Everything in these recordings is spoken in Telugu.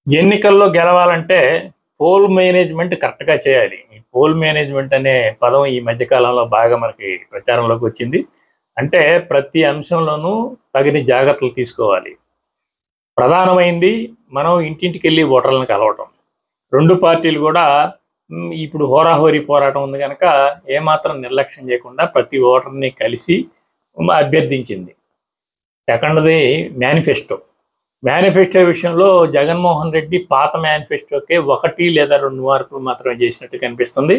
ఎన్నికల్లో గెలవాలంటే పోల్ మేనేజ్మెంట్ కరెక్ట్‌గా చేయాలి. ఈ పోల్ మేనేజ్మెంట్ అనే పదం ఈ మధ్య కాలంలో బాగా మనకి ప్రచారంలోకి వచ్చింది. అంటే ప్రతి అంశంలోనూ తగిన జాగ్రత్తలు తీసుకోవాలి. ప్రధానమైంది మనం ఇంటింటికెళ్ళి ఓటర్లను కలవటం. 2 పార్టీలు గూడా ఇప్పుడు హోరాహోరీ పోరాటం ఉంది గనక ఏమాత్రం నిర్లక్ష్యం చేయకుండా ప్రతి ఓటర్‌ని కలిసి అభ్యర్థించింది. సెకండ్‌ది మేనిఫెస్టో. మేనిఫెస్టో విషయంలో జగన్మోహన్ రెడ్డి పాత మేనిఫెస్టోకే 1 లేదా 2 మార్పులు మాత్రమే చేసినట్టు కనిపిస్తుంది.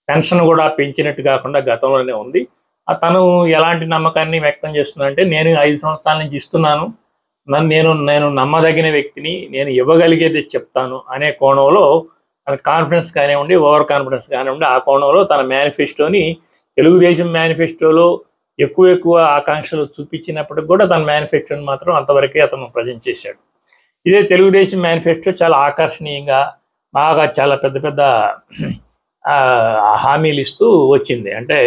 పెన్షన్ కూడా పెంచినట్టు కాకుండా గతంలోనే ఉంది. తను ఎలాంటి నమ్మకాన్ని వ్యక్తం చేస్తున్నాడంటే నేను 5 సంవత్సరాల నుంచి ఇస్తున్నాను. నేను నమ్మదగిన వ్యక్తిని. నేను ఇవ్వగలిగేది చెప్తాను అనే కోణంలో కాన్ఫిడెన్స్ కానివ్వండి, ఓవర్ కాన్ఫిడెన్స్ కానివ్వండి, ఆ కోణంలో తన మేనిఫెస్టోని తెలుగుదేశం మేనిఫెస్టోలో ఎక్కువ ఆకాంక్షలు చూపించినప్పటికి కూడా తన మేనిఫెస్టోని మాత్రం అంతవరకే అతను ప్రజెంట్ చేశాడు. ఇదే తెలుగుదేశం మేనిఫెస్టో చాలా ఆకర్షణీయంగా బాగా చాలా పెద్ద హామీలు ఇస్తూ వచ్చింది. అంటే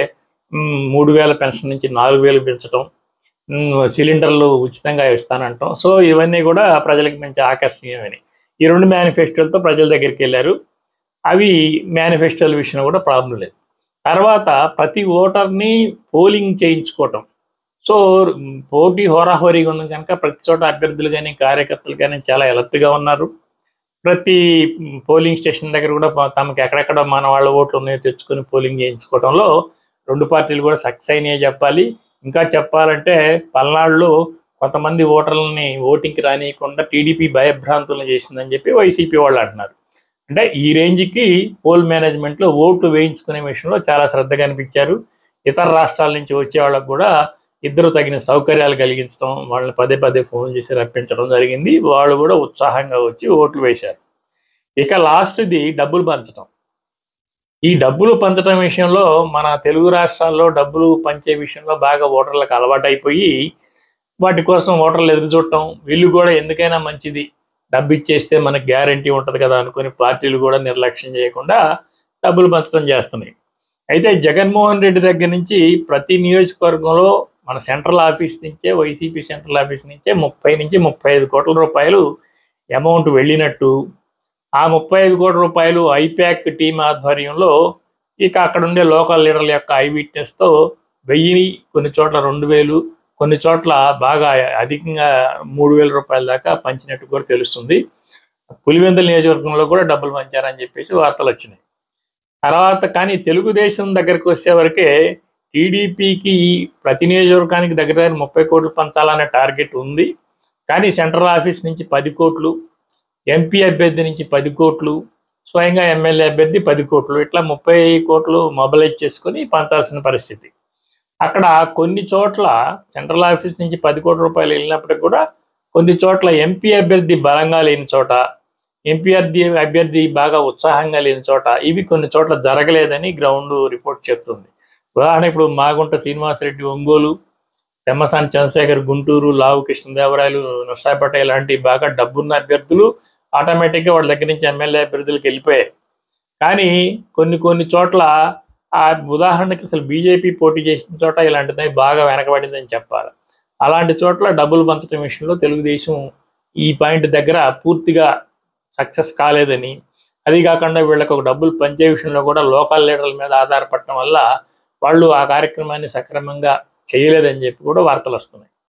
3000 పెన్షన్ నుంచి 4000 పెంచడం, సిలిండర్లు ఉచితంగా ఇస్తానంటాం. సో ఇవన్నీ కూడా ప్రజలకు మంచి ఆకర్షణీయమని ఈ 2 మేనిఫెస్టోలతో ప్రజల దగ్గరికి వెళ్ళారు. అవి మేనిఫెస్టోల విషయంలో కూడా ప్రాబ్లం లేదు. తర్వాత ప్రతి ఓటర్ని పోలింగ్ చేయించుకోవటం. సో పోటీ హోరాహోరీగా ఉంది కనుక ప్రతి చోట అభ్యర్థులు కానీ కార్యకర్తలు కానీ చాలా అలర్ట్గా ఉన్నారు. ప్రతి పోలింగ్ స్టేషన్ దగ్గర కూడా తమకు ఎక్కడెక్కడ మన వాళ్ళ ఓట్లు ఉన్నాయో తెచ్చుకొని పోలింగ్ చేయించుకోవడంలో 2 పార్టీలు కూడా సక్సెస్ అయినాయే చెప్పాలి. ఇంకా చెప్పాలంటే పల్నాడులో కొంతమంది ఓటర్లని ఓటింగ్కి రానియకుండా టీడీపీ భయభ్రాంతులను చేసిందని చెప్పి వైసీపీ వాళ్ళు అంటున్నారు. అంటే ఈ రేంజ్కి పోల్ మేనేజ్మెంట్లో ఓట్లు వేయించుకునే విషయంలో చాలా శ్రద్ధ కనిపించారు. ఇతర రాష్ట్రాల నుంచి వచ్చే వాళ్ళకు కూడా ఇద్దరు తగిన సౌకర్యాలు కలిగించడం, వాళ్ళని పదే ఫోన్ చేసి రప్పించడం జరిగింది. వాళ్ళు కూడా ఉత్సాహంగా వచ్చి ఓట్లు వేశారు. ఇక లాస్ట్ది డబ్బులు పంచడం. ఈ డబ్బులు పంచడం విషయంలో మన తెలుగు రాష్ట్రాల్లో డబ్బులు పంచే విషయంలో బాగా ఓటర్లకు అలవాటైపోయి వాటి కోసం ఓటర్లు ఎదురు చూడటం, వీళ్ళు కూడా ఎందుకైనా మంచిది డబ్బు ఇచ్చేస్తే మనకు గ్యారంటీ ఉంటుంది కదా అనుకుని పార్టీలు కూడా నిర్లక్ష్యం చేయకుండా డబ్బులు పంచడం చేస్తున్నాయి. అయితే జగన్మోహన్ రెడ్డి దగ్గర నుంచి ప్రతి నియోజకవర్గంలో మన సెంట్రల్ ఆఫీస్ నుంచే వైసీపీ సెంట్రల్ ఆఫీస్ నుంచే 30 నుంచి 35 కోట్ల రూపాయలు అమౌంట్ వెళ్ళినట్టు, ఆ 35 కోట్ల రూపాయలు ఐప్యాక్ టీం ఆధ్వర్యంలో ఇక అక్కడ ఉండే లోకల్ లీడర్ల యొక్క ఐ విట్నెస్తో 1000, కొన్ని చోట్ల 2000, కొన్ని చోట్ల బాగా అధికంగా 3000 రూపాయల దాకా పంచినట్టు కూడా తెలుస్తుంది. పులివెందుల నియోజకవర్గంలో కూడా డబ్బులు పంచారని చెప్పేసి వార్తలు వచ్చినాయి. తర్వాత కానీ తెలుగుదేశం దగ్గరికి వచ్చేవరకే టీడీపీకి ప్రతి నియోజకవర్గానికి దగ్గర 30 కోట్లు పంచాలనే టార్గెట్ ఉంది. కానీ సెంట్రల్ ఆఫీస్ నుంచి 10 కోట్లు, ఎంపీ అభ్యర్థి నుంచి 10 కోట్లు, స్వయంగా ఎమ్మెల్యే అభ్యర్థి 10 కోట్లు, ఇట్లా 30 కోట్లు మొబలైజ్ చేసుకొని పంచాల్సిన పరిస్థితి. అక్కడ కొన్ని చోట్ల సెంట్రల్ ఆఫీస్ నుంచి 10 కోట్ల రూపాయలు వెళ్ళినప్పటికి కూడా కొన్ని చోట్ల ఎంపీ అభ్యర్థి బలంగా లేని చోట, ఎంపీ అభ్యర్థి బాగా ఉత్సాహంగా లేని చోట ఇవి కొన్ని చోట్ల జరగలేదని గ్రౌండ్ రిపోర్ట్ చెప్తుంది. ఉదాహరణ ఇప్పుడు మాగుంట శ్రీనివాసరెడ్డి ఒంగోలు, పెమ్మసాని చంద్రశేఖర్ గుంటూరు, లావు కృష్ణదేవరాయలు నర్సాపేట ఇలాంటి బాగా డబ్బున్న అభ్యర్థులు ఆటోమేటిక్గా వాళ్ళ దగ్గర నుంచి ఎమ్మెల్యే అభ్యర్థులకు వెళ్ళిపోయాయి. కానీ కొన్ని చోట్ల ఆ ఉదాహరణకి అసలు బీజేపీ పోటీ చేసిన చోట ఇలాంటిది బాగా వెనకబడిందని చెప్పాలి. అలాంటి చోట్ల డబ్బులు పంచడం విషయంలో తెలుగుదేశం ఈ పాయింట్ దగ్గర పూర్తిగా సక్సెస్ కాలేదని, అది కాకుండా వీళ్ళకి ఒక డబ్బులు పంచే విషయంలో కూడా లోకల్ లీడర్ల మీద ఆధారపడటం వల్ల వాళ్ళు ఆ కార్యక్రమాన్ని సక్రమంగా చేయలేదని చెప్పి కూడా వార్తలు వస్తున్నాయి.